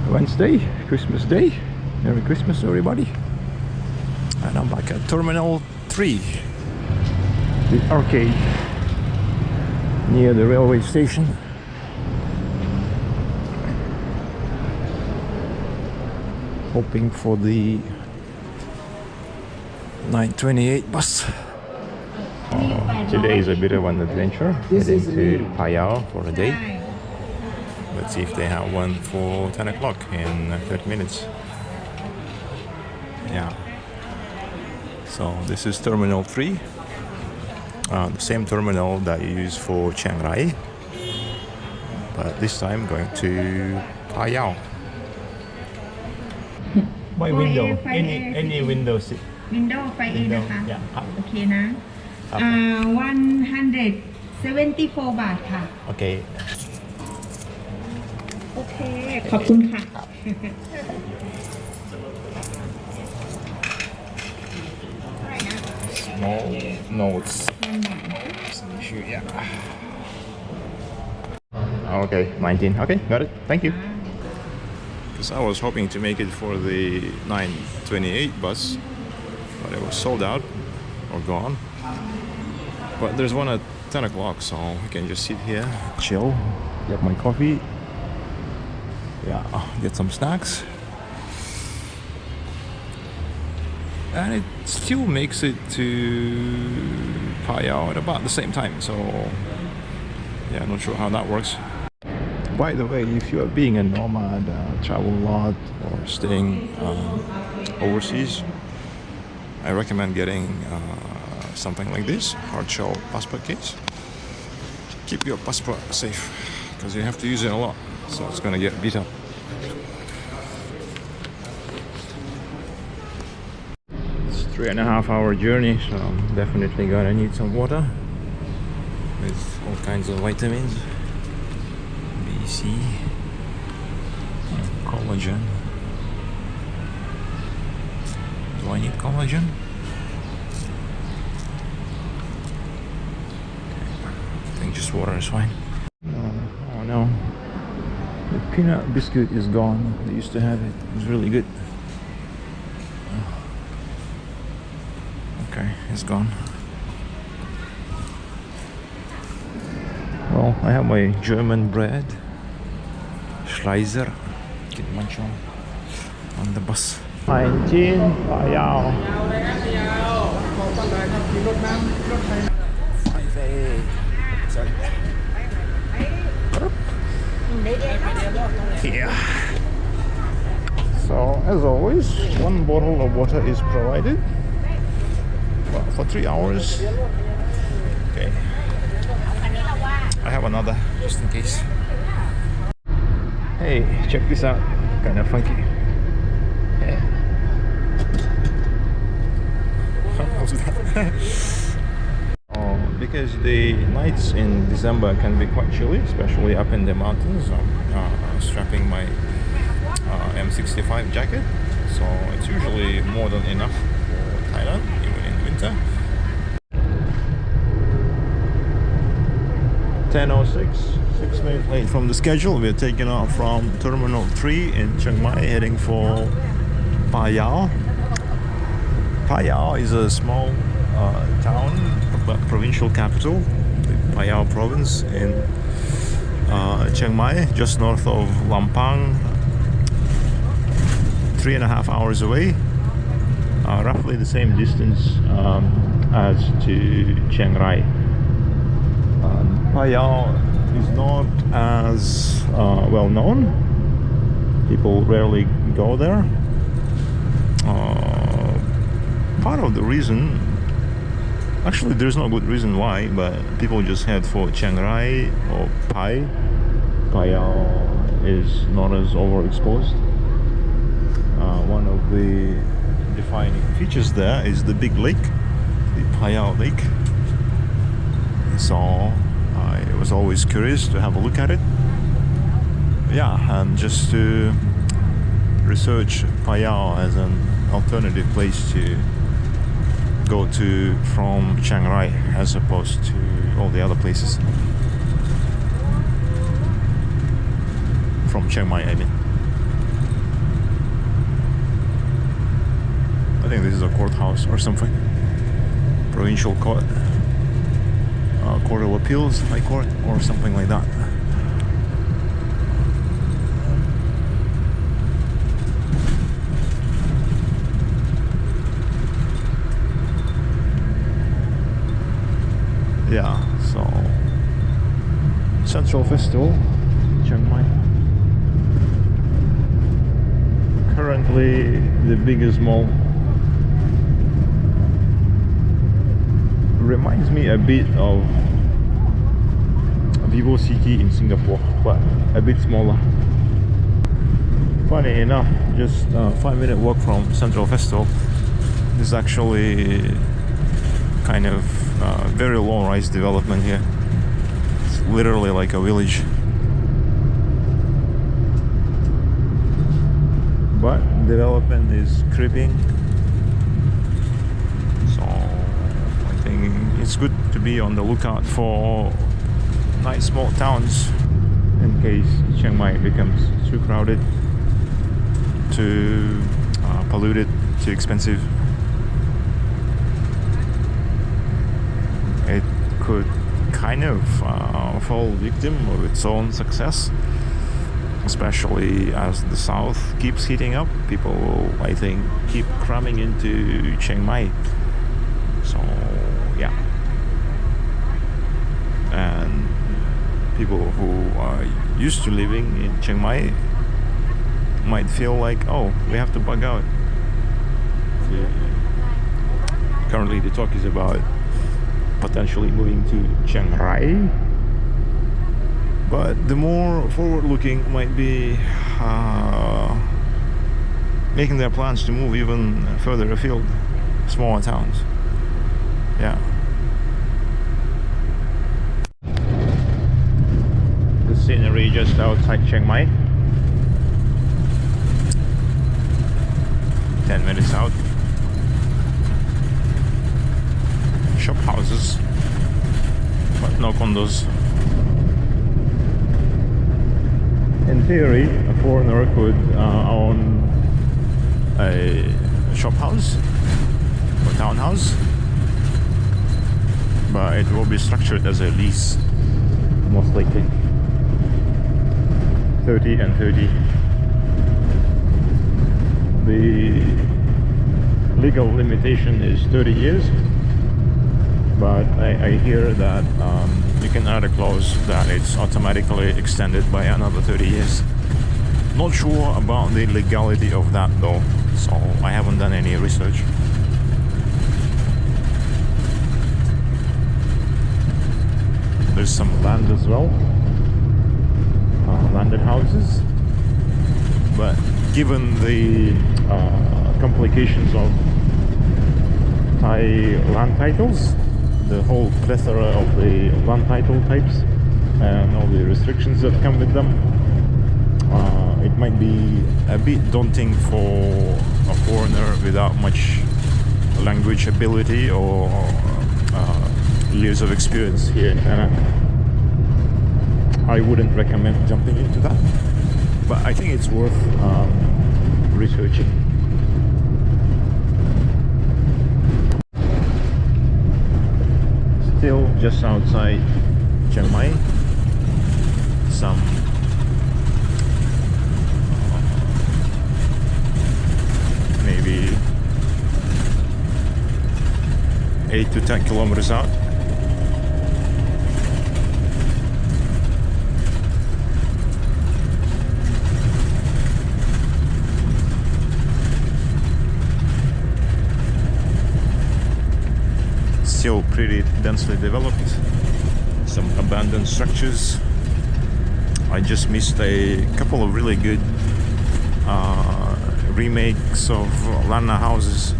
Wednesday, Christmas Day. Merry Christmas everybody. And I'm back at Terminal 3, the arcade near the railway station. Hoping for the 9:28 bus. Today is a bit of an adventure, heading to Phayao for a day. Let's see if they have one for 10 o'clock in 30 minutes. Yeah. So this is Terminal 3. The same terminal that you use for Chiang Mai. But this time going to Phayao. By window, any window seat. Window 5A นะคะ Yeah. โอเคนะ174 บาทค่ะ Okay. โอเค ขอบคุณค่ะ Small notes. Some issue, yeah. Okay, 19. Okay, got it. Thank you. Because I was hoping to make it for the 9:28 bus, but it was sold out or gone. But there's one at 10 o'clock, so I can just sit here, chill, get my coffee, yeah, get some snacks. And it still makes it to Phayao at about the same time, so yeah, I'm not sure how that works. By the way, if you are being a nomad, travel a lot or staying overseas, I recommend getting something like this, hard shell passport case. Keep your passport safe because you have to use it a lot, so it's gonna get beat up. It's 3.5-hour journey, so I'm definitely gonna need some water with all kinds of vitamins, B, C, and collagen. Do I need collagen? Just water is fine. Oh no, the peanut biscuit is gone. They used to have it. It was really good. Okay, it's gone. Well, I have my German bread, Schleiser. Get munch on the bus. 19 Phayao. 5A. Yeah. So as always, one bottle of water is provided, but for 3 hours. Okay. I have another just in case. Hey, check this out. Kind of funky. Yeah. How's that? Because the nights in December can be quite chilly, especially up in the mountains. I'm strapping my M65 jacket, so it's usually more than enough for Thailand, even in winter. 10:06, 6 minutes late from the schedule. We're taking off from Terminal 3 in Chiang Mai, heading for Phayao. Phayao is a small town, provincial capital, the Phayao province in Chiang Mai, just north of Lampang, 3.5 hours away, roughly the same distance as to Chiang Rai. Phayao is not as well known. People rarely go there. Part of the reason, actually there's no good reason why, but people just head for Chiang Rai or Phayao is not as overexposed. One of the defining features there is the big lake, the Phayao Lake. So I was always curious to have a look at it. Yeah, and just to research Phayao as an alternative place to go to from Chiang Rai as opposed to all the other places. From Chiang Mai, I mean. courthouse or something. Provincial court, Court of Appeals, High Court, or something like that. Yeah, so Central Festival, Chiang Mai. Currently the biggest mall. Reminds me a bit of Vivo City in Singapore, but a bit smaller. Funny enough, just a 5-minute walk from Central Festival. This is actually kind of very low-rise development here. It's literally like a village. But development is creeping. So I think it's good to be on the lookout for nice small towns in case Chiang Mai becomes too crowded, too polluted, too expensive. It could kind of fall victim of its own success, especially as the south keeps heating up. People will, I think, keep cramming into Chiang Mai. So yeah, and people who are used to living in Chiang Mai might feel like, oh, we have to bug out. Currently the talk is about potentially moving to Chiang Rai, but the more forward-looking might be making their plans to move even further afield, smaller towns. Yeah. The scenery just outside Chiang Mai. 10 minutes out. Shop houses, but no condos. In theory, a foreigner could own a shop house or townhouse, but it will be structured as a lease, most likely. 30 and 30. The legal limitation is 30 years. But I hear that you can add a clause that it's automatically extended by another 30 years. Not sure about the legality of that though, so I haven't done any research. There's some land as well, landed houses, but given the complications of Thai land titles, the whole plethora of the land title types and all the restrictions that come with them, it might be a bit daunting for a foreigner without much language ability or years of experience here in Thailand. I wouldn't recommend jumping into that, but I think it's worth researching. Still just outside Chiang Mai, some maybe 8 to 10 kilometers out. Still pretty densely developed, some abandoned structures. I just missed a couple of really good remakes of Lanna houses.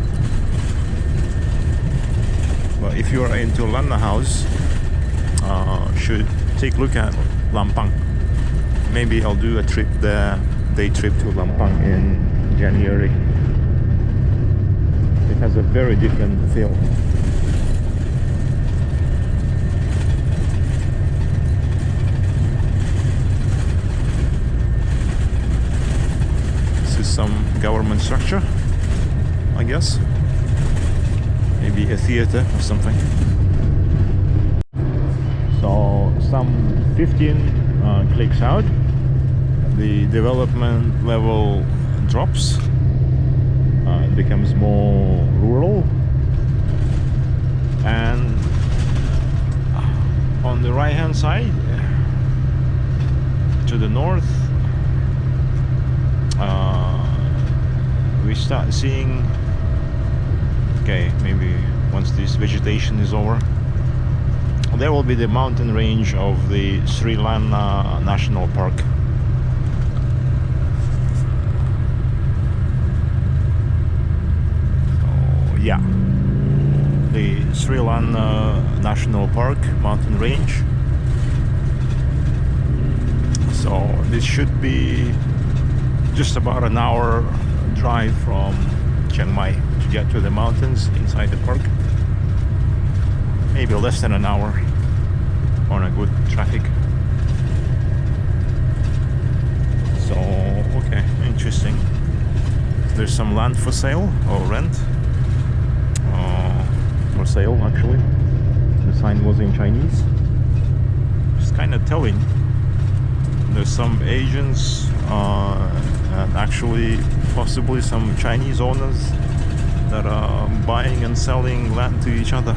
But if you are into Lanna house, should take a look at Lampang. Maybe I'll do a trip there, day trip to Lampang in January. It has a very different feel. This is some government structure, I guess. maybe a theater or something. So some 15 clicks out, the development level drops. It becomes more rural, and on the right hand side to the north we start seeing, okay, maybe once this vegetation is over, there will be the mountain range of the Sri Lanka National Park. So yeah, the Sri Lanka National Park mountain range. So this should be just about an hour drive from Chiang Mai to get to the mountains inside the park. Maybe less than an hour on a good traffic. So okay, interesting. There's some land for sale or rent. For sale actually. The sign was in Chinese. It's kind of telling. There's some Asians and actually possibly some Chinese owners that are buying and selling land to each other.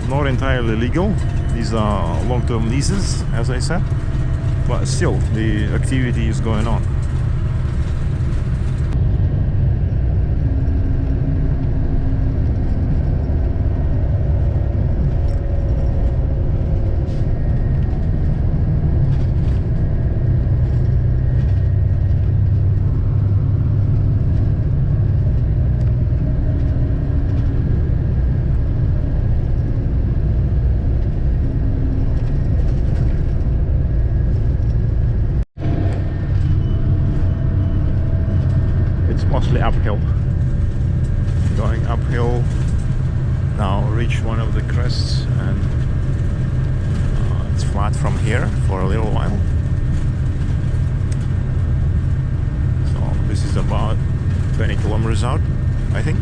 Not entirely legal. These are long-term leases, as I said, but still the activity is going on. Mostly uphill. Going uphill now, reach one of the crests, and it's flat from here for a little while. So this is about 20 kilometers out, I think.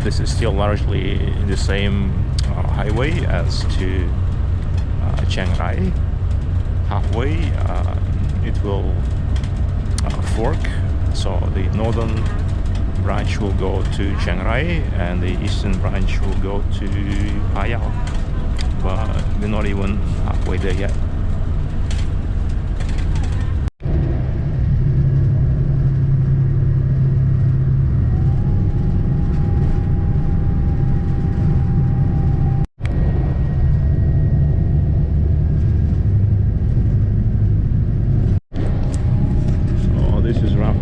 This is still largely the same highway as to Chiang Rai. Halfway it will fork, so the northern branch will go to Chiang Rai and the eastern branch will go to Phayao, but we're not even halfway there yet.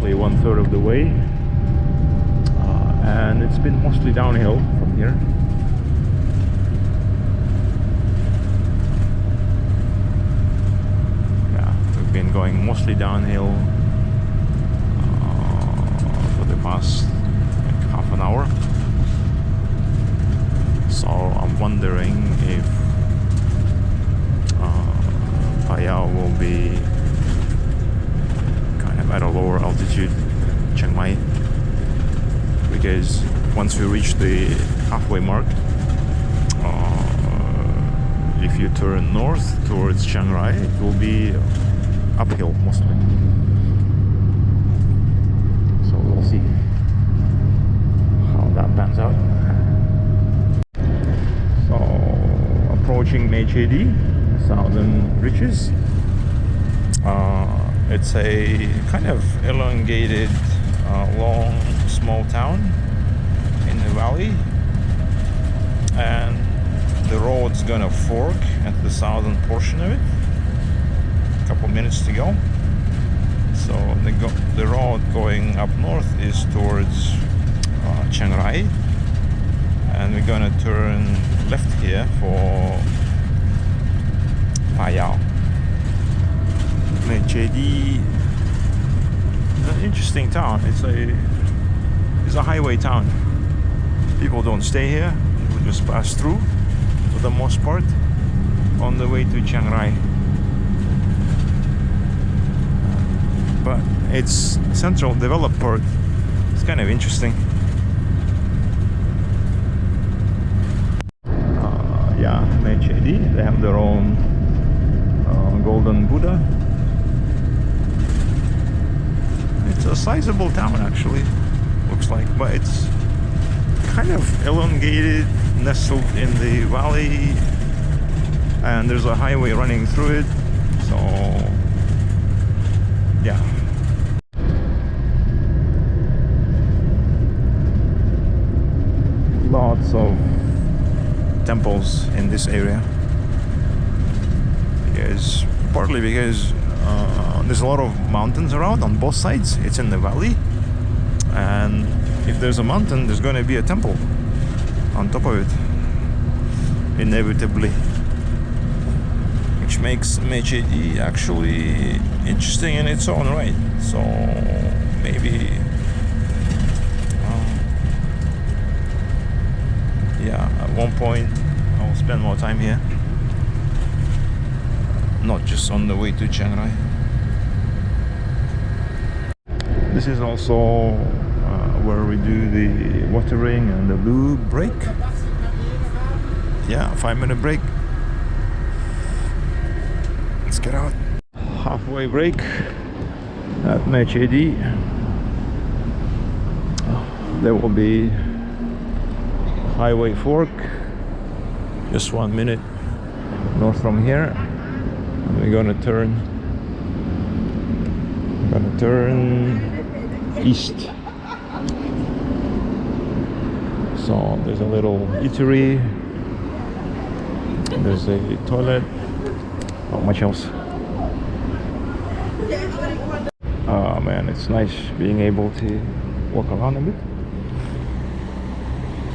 One-third of the way, and it's been mostly downhill from here. Yeah, we've been going mostly downhill for the past like half an hour. So I'm wondering if Phayao will be at a lower altitude, Chiang Mai, because once we reach the halfway mark, if you turn north towards Chiang Rai, it will be uphill mostly. So we'll see how that pans out. So approaching Mae Chedi, southern reaches. It's a kind of elongated, long, small town in the valley, and the road's gonna fork at the southern portion of it. A couple minutes to go. So the road going up north is towards Chiang Rai, and we're gonna turn left here for Phayao. Mae Chedi, an interesting town. It's a highway town. People don't stay here. People just pass through for the most part on the way to Chiang Rai. But its central developed part is kind of interesting. Yeah, Mae Chedi, they have their own golden Buddha. It's a sizable town actually, looks like, but it's kind of elongated, nestled in the valley, and there's a highway running through it, so yeah. Lots of temples in this area, partly because there's a lot of mountains around on both sides. It's in the valley, and if there's a mountain, there's going to be a temple on top of it, inevitably, which makes Mae Chedi actually interesting in its own right. So maybe yeah, at one point I'll spend more time here, not just on the way to Chiang Rai. This is also where we do the watering and the loo break. Yeah, 5-minute break. Let's get out. Halfway break at Mae Chedi. There will be highway fork just 1 minute north from here, and we're gonna turn east. So there's a little eatery, there's a toilet, not much else. Oh man, it's nice being able to walk around a bit.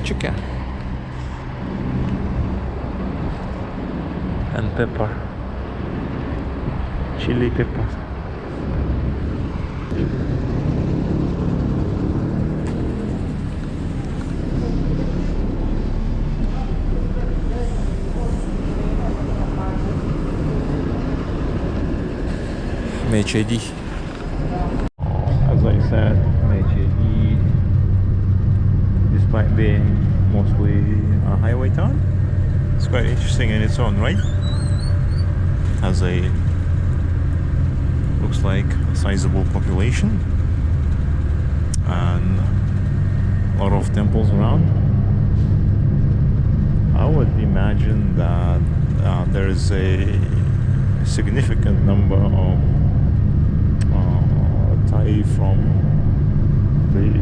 Chicken and pepper, chili pepper. Mae Chedi. As I said, Mae Chedi, despite being mostly a highway town, it's quite interesting in its own right. Has looks like a sizable population and a lot of temples around. I would imagine that there is a significant number of Thai from the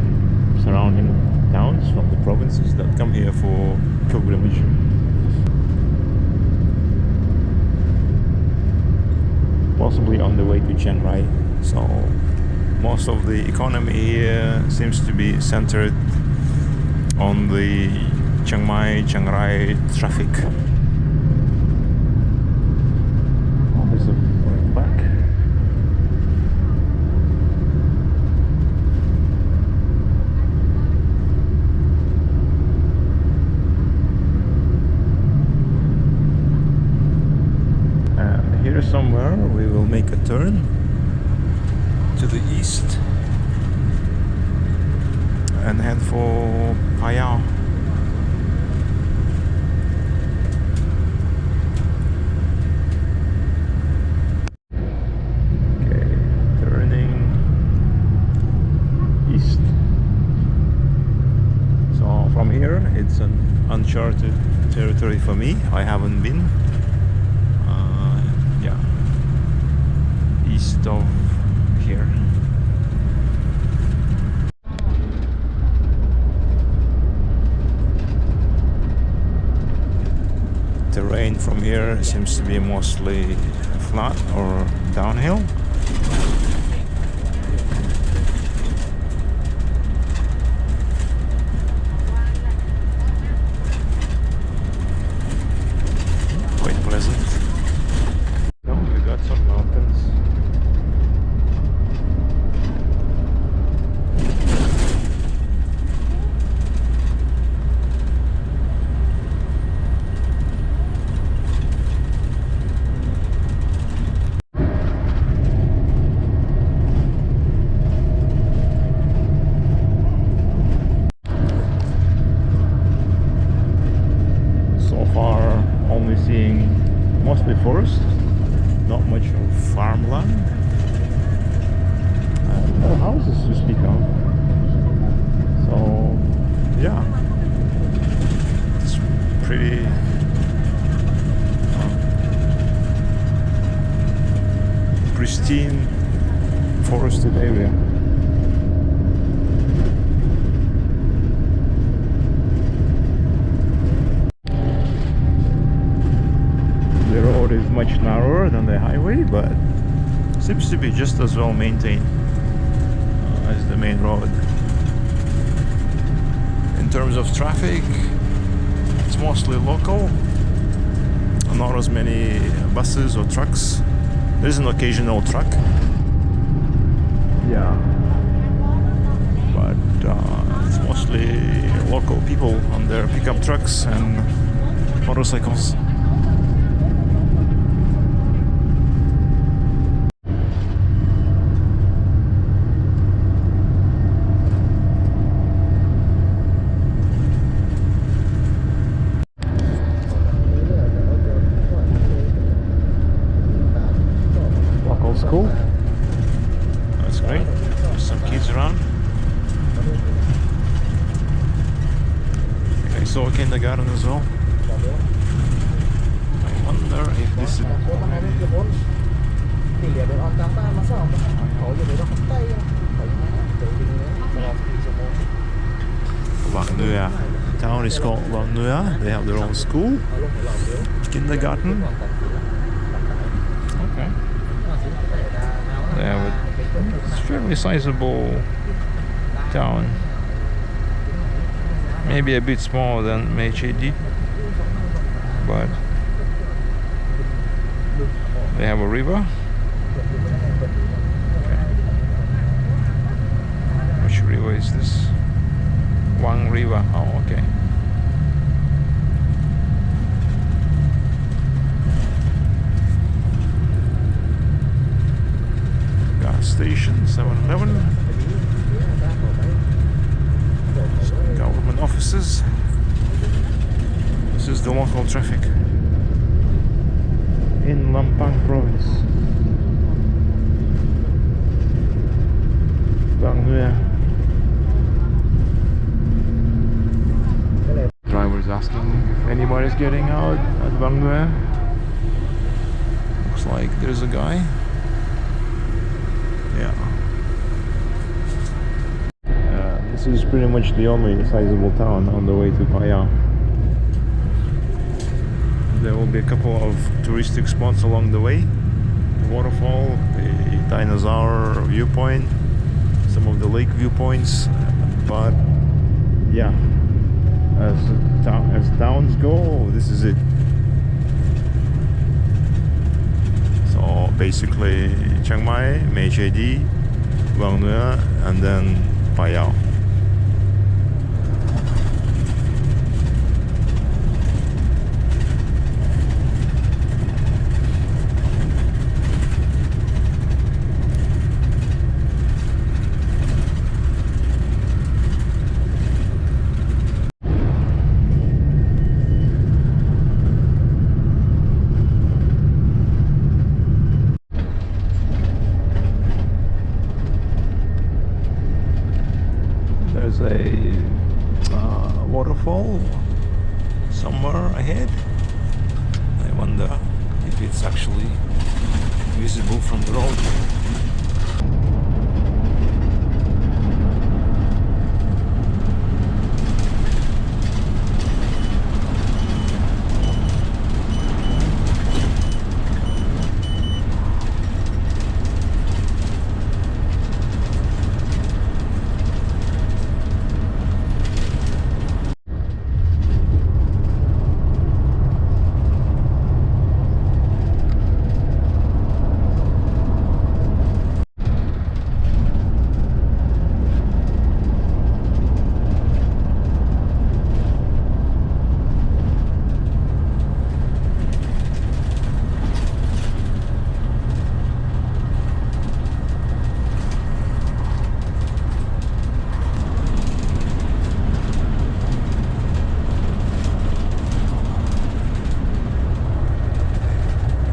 surrounding towns, from the provinces, that come here for pilgrimage. Possibly on the way to Chiang Rai. So most of the economy here seems to be centered on the Chiang Mai, Chiang Rai traffic. Oh, there's a going back. And here somewhere we will make a turn to the east and head for Phayao. from here. It's an uncharted territory for me. I haven't been. Yeah, east of here. Terrain from here seems to be mostly flat or downhill. Quite pleasant. No, we got some mountains. Seeing mostly forest, not much of farmland, and no houses to speak of. So yeah, it's pretty pristine forested area. The road is much narrower than the highway, but seems to be just as well maintained as the main road. In terms of traffic, it's mostly local, not as many buses or trucks. There's an occasional truck, yeah, but it's mostly local people on their pickup trucks and motorcycles. Cool. That's great. There's some kids around. I saw a kindergarten as well. I wonder if this is Wang Nuea. The town is called Wang Nuea. They have their own school, kindergarten. Okay. They have a fairly sizable town. Maybe a bit smaller than Mae Chedi, but they have a river. Okay. Which river is this? Wang River. Oh, okay. Station 7-Eleven, government offices. This is the local traffic in Lampang province. Wang Nuea. Driver's asking if anybody's getting out at Wang Nuea. Looks like there's a guy. Yeah. This is pretty much the only sizable town on the way to Phayao. There will be a couple of touristic spots along the way. The waterfall, the dinosaur viewpoint, some of the lake viewpoints, but yeah, as towns go, this is it. So basically Chiang Mai, Mae Chedi, Wang Nuea, and then Phayao. There's a waterfall somewhere ahead. I wonder if it's actually visible from the road.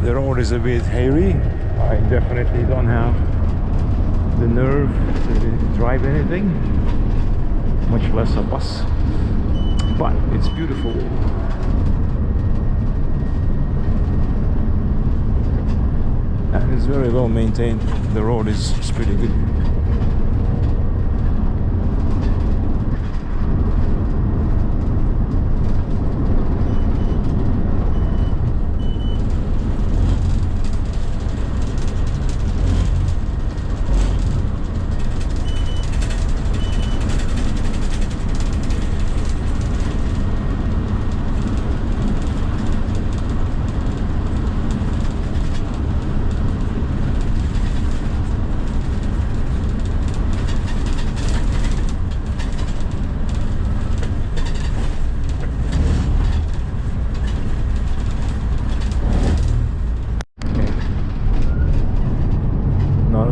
The road is a bit hairy. I definitely don't have the nerve to drive anything, much less a bus, but it's beautiful. And it's very well maintained. The road is pretty good.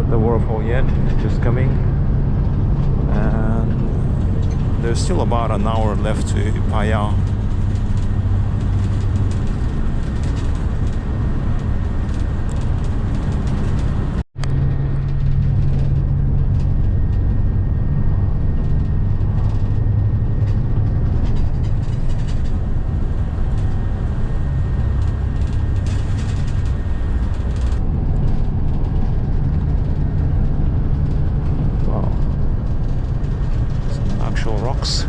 The waterfall yet, just coming, and there's still about an hour left to Phayao. Rocks.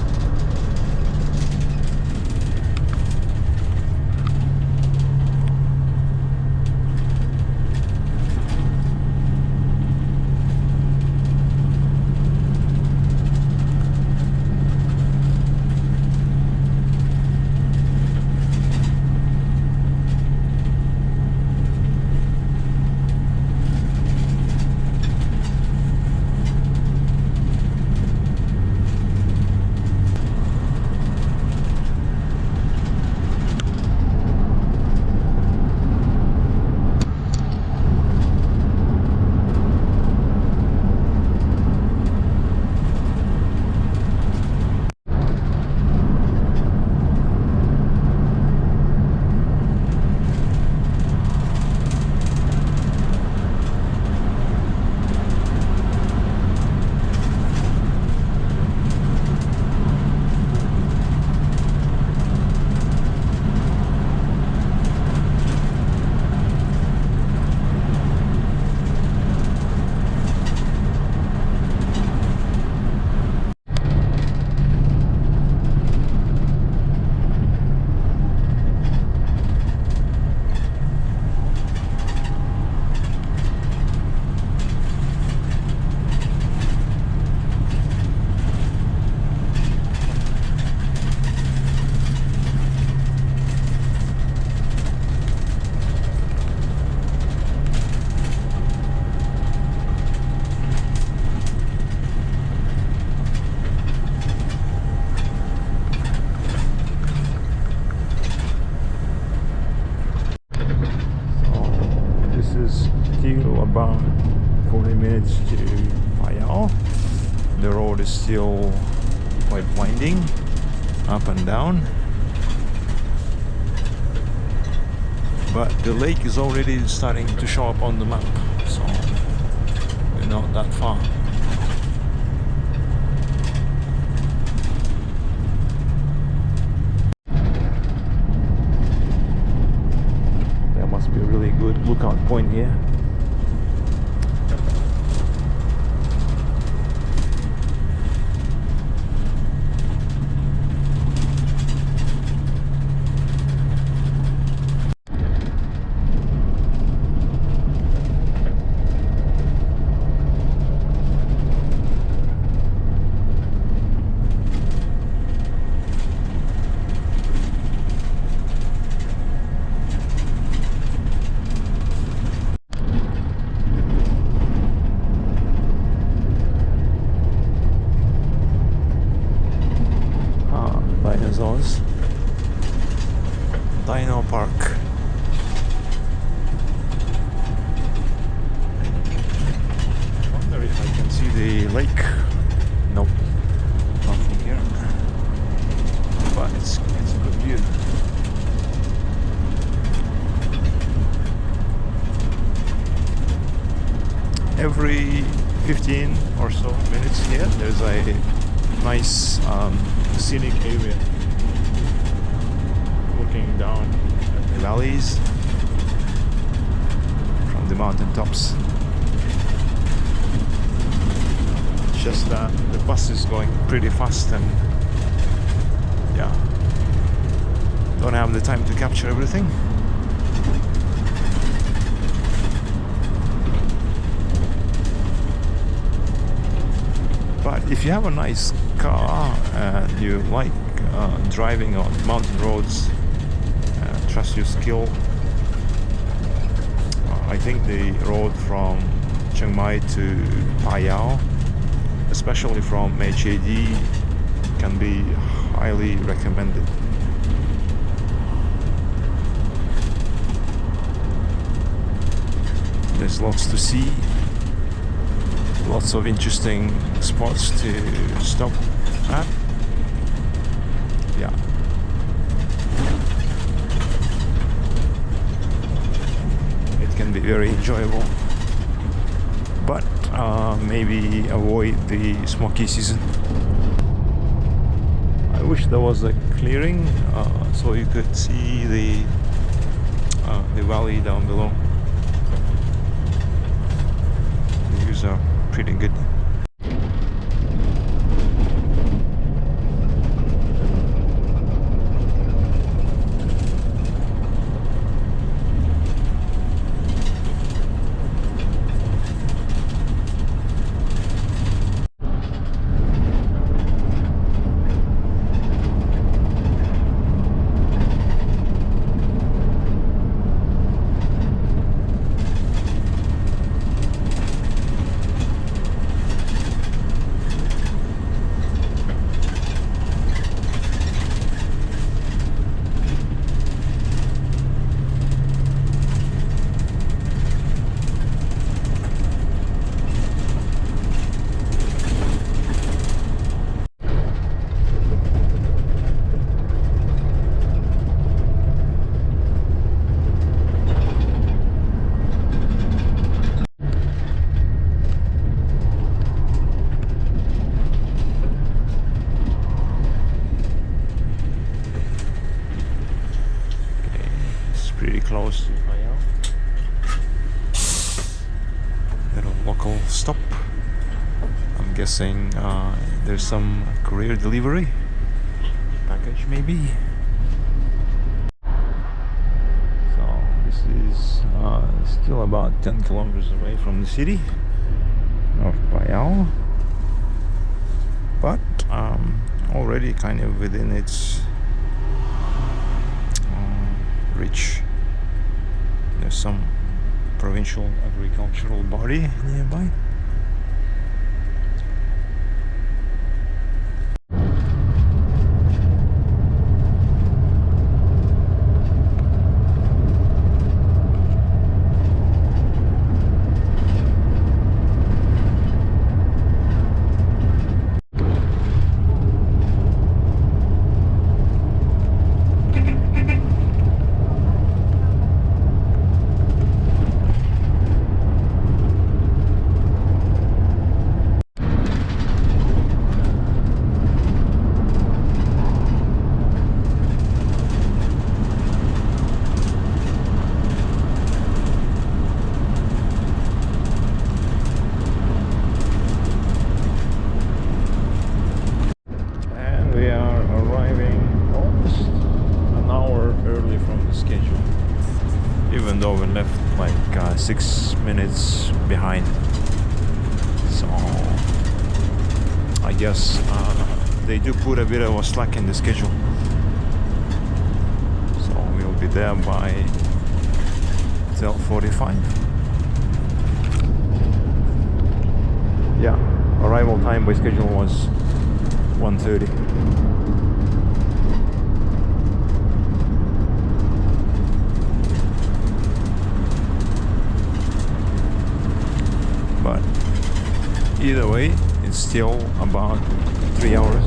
Still about 40 minutes to Phayao. The road is still quite winding, up and down, but the lake is already starting to show up on the map, so we're not that far. point here. Dinosaurs. Dino Park. I wonder if I can see the lake. Nope, not from here. But it's a good view. Every 15 or so minutes here, there's a nice scenic area looking down at the valleys from the mountain tops. It's just that the bus is going pretty fast and yeah, don't have the time to capture everything. But if you have a nice car and you like driving on mountain roads, trust your skill, I think the road from Chiang Mai to Phayao, especially from Mae Chedi, can be highly recommended. There's lots to see, lots of interesting spots to stop at. Yeah. It can be very enjoyable, but maybe avoid the smoky season. I wish there was a clearing so you could see the valley down below. The views are pretty good. Pretty close to Phayao. Little local stop. I'm guessing there's some courier delivery package maybe. So this is still about 10 kilometers away from the city of Phayao, but already kind of within its reach. There's some provincial agricultural body nearby. are arriving almost an hour early from the schedule, even though we left like 6 minutes behind. So I guess they do put a bit of a slack in the schedule. So we'll be there by 12:45. Yeah, arrival time by schedule was 1:30. But either way, it's still about 3 hours.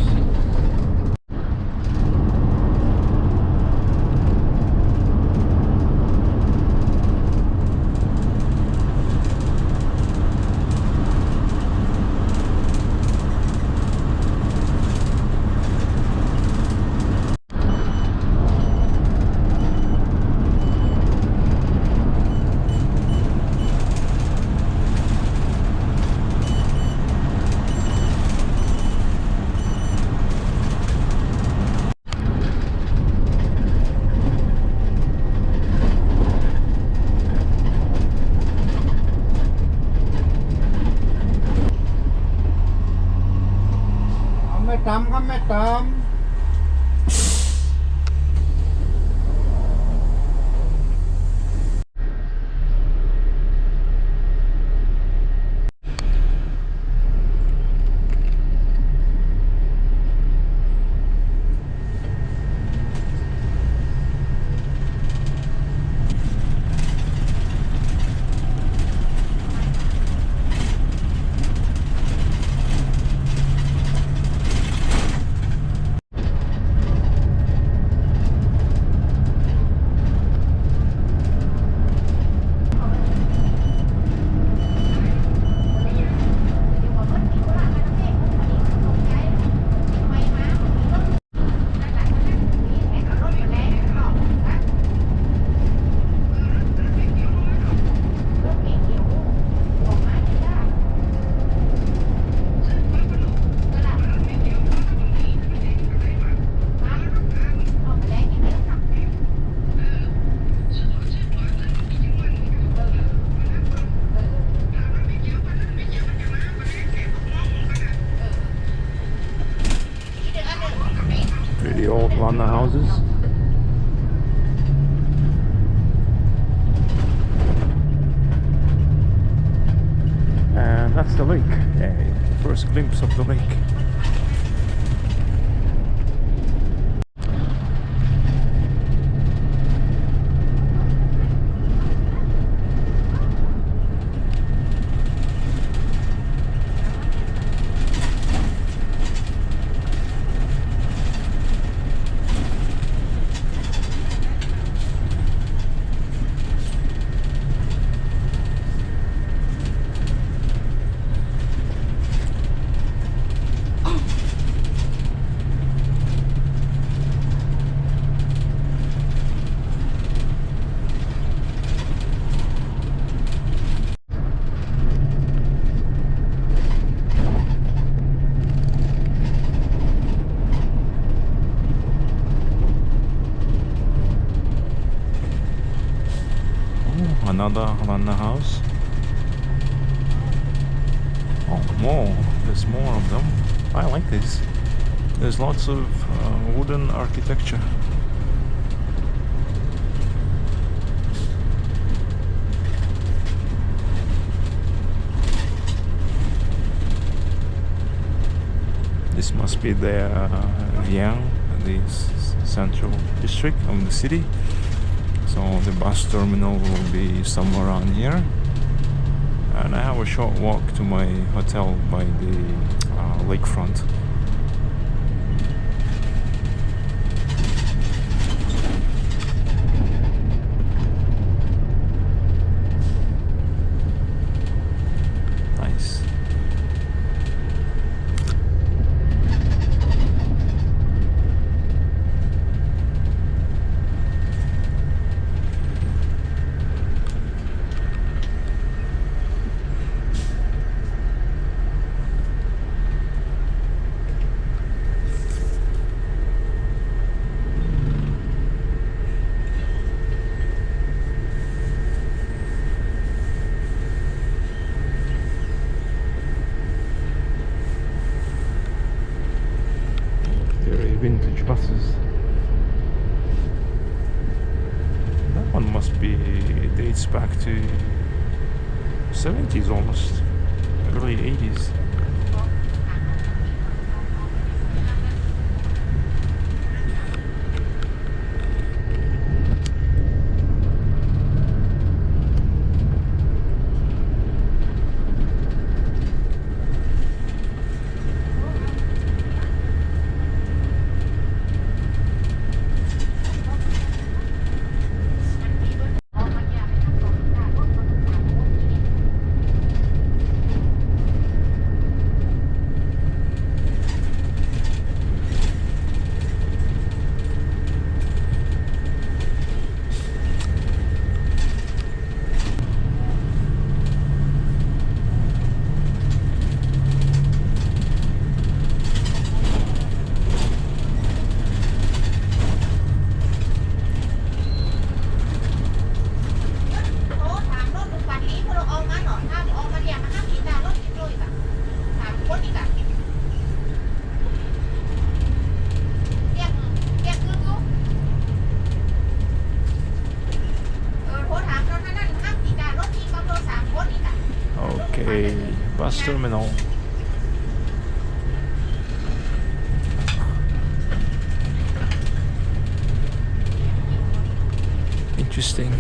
Pretty old Lana houses. And that's the lake. Yeah, first glimpse of the lake. Another Lana house. Oh, more. There's more of them. I like this. There's lots of wooden architecture. This must be the Phayao, the central district of the city. So the bus terminal will be somewhere around here, and I have a short walk to my hotel by the lakefront. Nice. buses. That one must be dates back to 70s almost, early 80s. Okay, bus terminal. Interesting.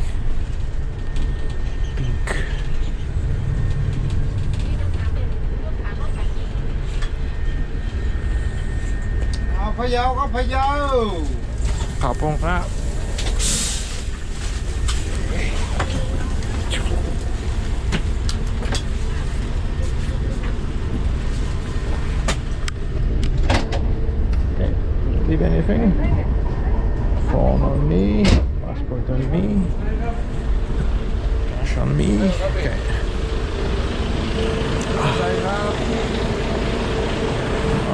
Pink. Phayao có Phayao. ขอบคุณครับ Okay. Leave anything? Phone on me. Passport on me. Cash on me. Okay.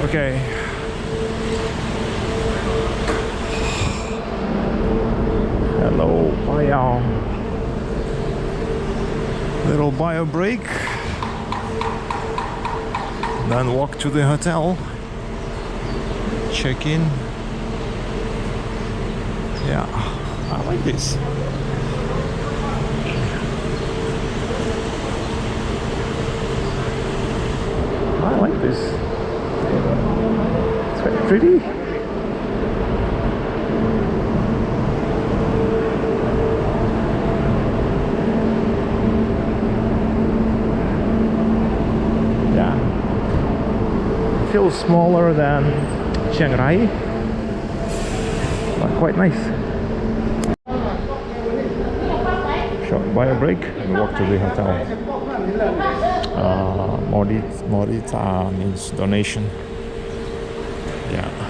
Okay. Hello, Phayao. Little bio break. Then walk to the hotel. Check in. Yeah, I like this. I like this. It's very pretty. Feels smaller than Chiang Mai, but quite nice. Short bio break and walk to the hotel. Morita means donation. Yeah.